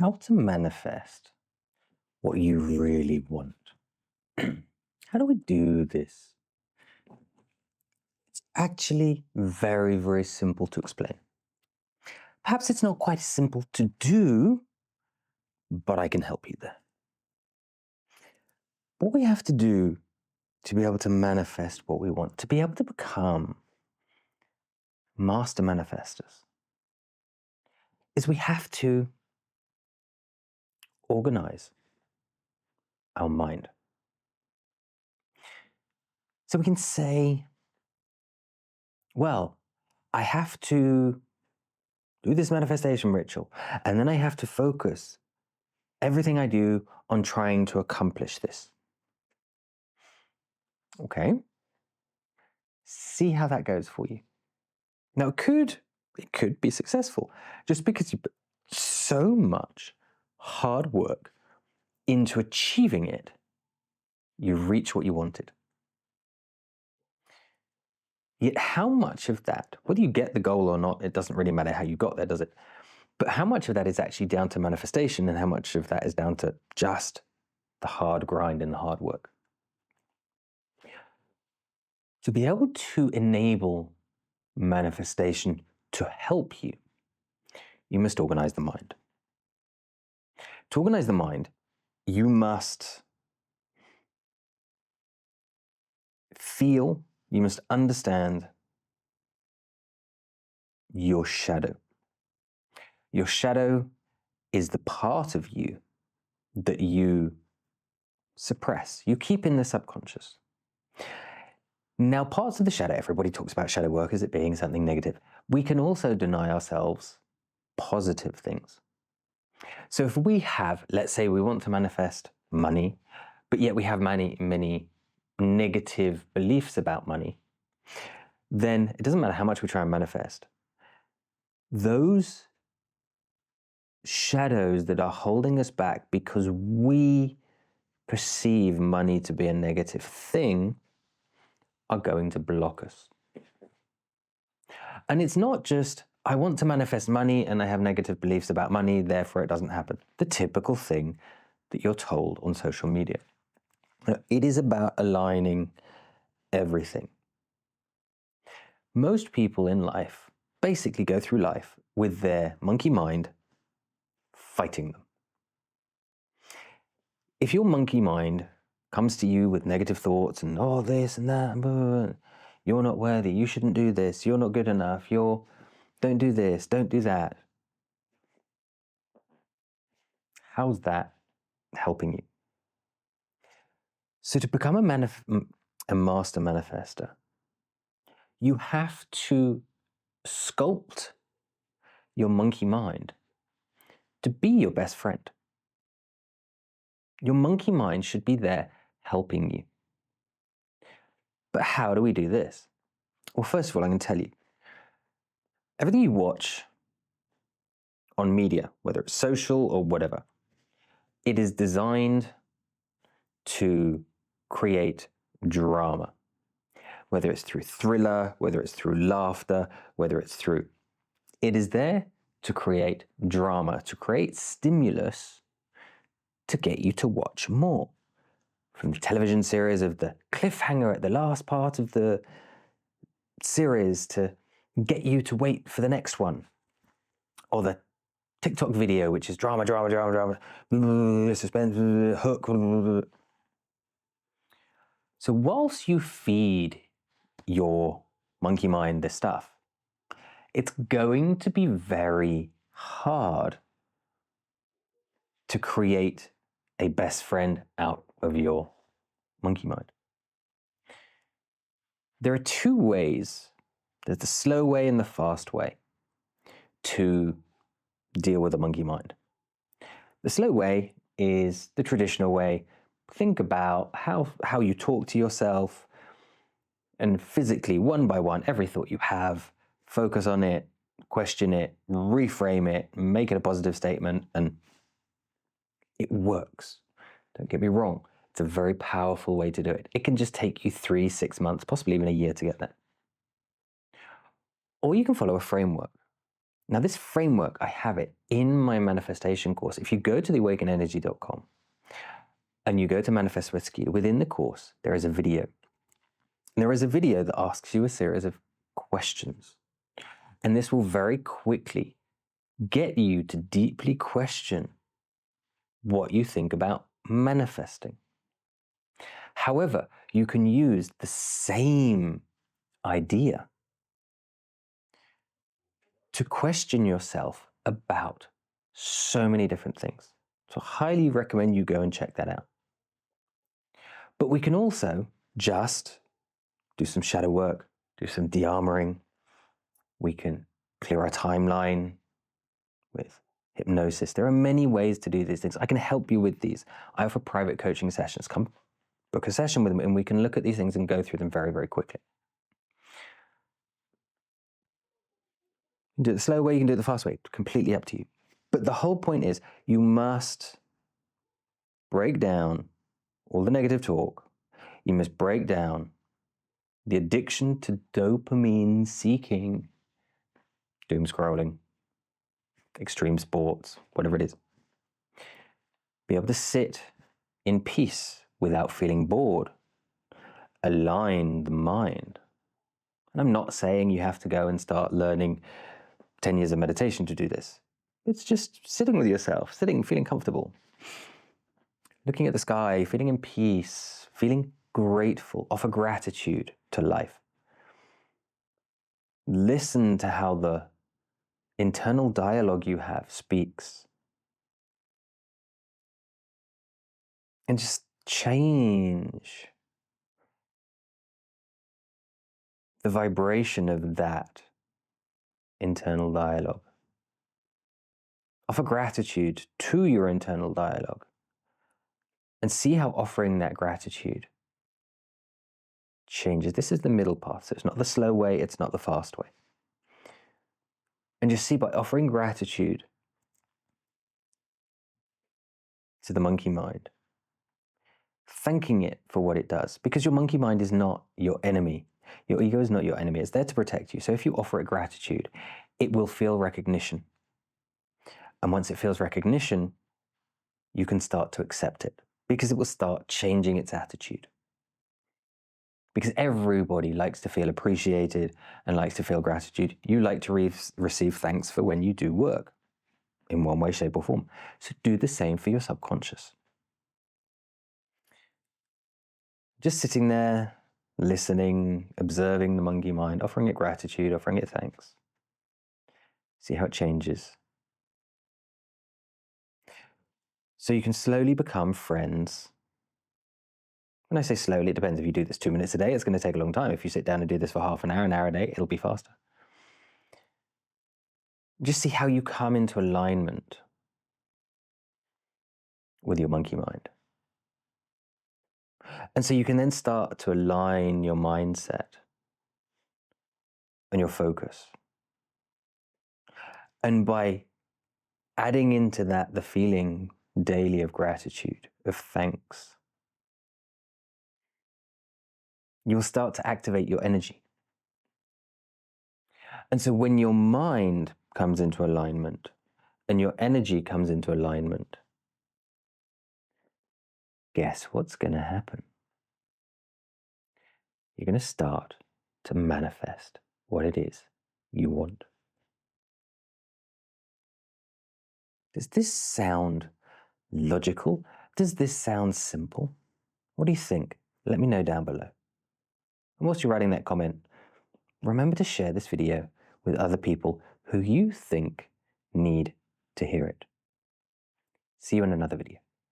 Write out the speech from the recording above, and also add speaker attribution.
Speaker 1: how to manifest what you really want. How do we do this? It's actually very, very simple to explain. Perhaps it's not quite as simple to do, but I can help you there. What we have to do to be able to manifest what we want, to be able to become master manifestors, is we have to organize our mind. So we can say, well, I have to do this manifestation ritual, and then I have to focus everything I do on trying to accomplish this. Okay? See how that goes for you. Now, it could be successful just because you put so much hard work into achieving it, you reach what you wanted. Yet how much of that, whether you get the goal or not, it doesn't really matter how you got there, does it? But how much of that is actually down to manifestation and how much of that is down to just the hard grind and the hard work? To be able to enable manifestation to help you, you must organize the mind. To organize the mind, you must feel, you must understand your shadow. Your shadow is the part of you that you suppress, you keep in the subconscious. Now, parts of the shadow, everybody talks about shadow work as it being something negative. We can also deny ourselves positive things. So if we have, let's say we want to manifest money, but yet we have many negative beliefs about money, then it doesn't matter how much we try and manifest. Those shadows that are holding us back because we perceive money to be a negative thing are going to block us. And it's not just, I want to manifest money and I have negative beliefs about money, therefore it doesn't happen. The typical thing that you're told on social media. It is about aligning everything. Most people in life basically go through life with their monkey mind fighting them. If your monkey mind comes to you with negative thoughts and, oh, this and that, blah, blah, blah, you're not worthy, you shouldn't do this, you're not good enough, don't do this, don't do that. How's that helping you? So to become a master manifestor, you have to sculpt your monkey mind to be your best friend. Your monkey mind should be there helping you. But how do we do this? Well, first of all, I can tell you, everything you watch on media, whether it's social or whatever, it is designed to create drama. Whether it's through thriller, whether it's through laughter, whether it's through... It is there to create drama, to create stimulus to get you to watch more. From the television series of the cliffhanger at the last part of the series to get you to wait for the next one. Or the TikTok video, which is drama, suspense, hook. So whilst you feed your monkey mind this stuff, it's going to be very hard to create a best friend out of your monkey mind. There are two ways. There's the slow way and the fast way to deal with a monkey mind. The slow way is the traditional way. Think about how you talk to yourself and physically, one by one, every thought you have, focus on it, question it, reframe it, make it a positive statement, and it works. Don't get me wrong. It's a very powerful way to do it. It can just take you 3, 6 months, possibly even a year to get there. Or you can follow a framework. Now, this framework, I have it in my manifestation course. If you go to theawakenenergy.com and you go to Manifest with Skeed, within the course, there is a video. And there is a video that asks you a series of questions. And this will very quickly get you to deeply question what you think about manifesting. However, you can use the same idea to question yourself about so many different things. So I highly recommend you go and check that out. But we can also just do some shadow work, do some de-armoring. We can clear our timeline with hypnosis. There are many ways to do these things. I can help you with these. I offer private coaching sessions. Come book a session with me and we can look at these things and go through them very, very quickly. You can do it the slow way, you can do it the fast way, completely up to you. But the whole point is you must break down all the negative talk. You must break down the addiction to dopamine seeking, doom scrolling, extreme sports, whatever it is. Be able to sit in peace without feeling bored. Align the mind. And I'm not saying you have to go and start learning 10 years of meditation to do this. It's just sitting with yourself, sitting, feeling comfortable, looking at the sky, feeling in peace, feeling grateful, offer gratitude to life. Listen to how the internal dialogue you have speaks. And just change the vibration of that internal dialogue. Offer gratitude to your internal dialogue and see how offering that gratitude changes. This is the middle path, so it's not the slow way, it's not the fast way. And just see by offering gratitude to the monkey mind, thanking it for what it does, because your monkey mind is not your enemy. Your ego is not your enemy. It's there to protect you. So if you offer it gratitude, it will feel recognition. And once it feels recognition, you can start to accept it because it will start changing its attitude. Because everybody likes to feel appreciated and likes to feel gratitude. You like to receive thanks for when you do work in one way, shape, or form. So do the same for your subconscious. Just sitting there, listening, observing the monkey mind, offering it gratitude, offering it thanks. See how it changes. So you can slowly become friends. When I say slowly, it depends. If you do this 2 minutes a day, it's going to take a long time. If you sit down and do this for half an hour a day, it'll be faster. Just see how you come into alignment with your monkey mind. And so you can then start to align your mindset and your focus. And by adding into that the feeling daily of gratitude, of thanks, you'll start to activate your energy. And so when your mind comes into alignment and your energy comes into alignment, guess what's going to happen? You're going to start to manifest what it is you want. Does this sound logical? Does this sound simple? What do you think? Let me know down below. And whilst you're writing that comment, remember to share this video with other people who you think need to hear it. See you in another video.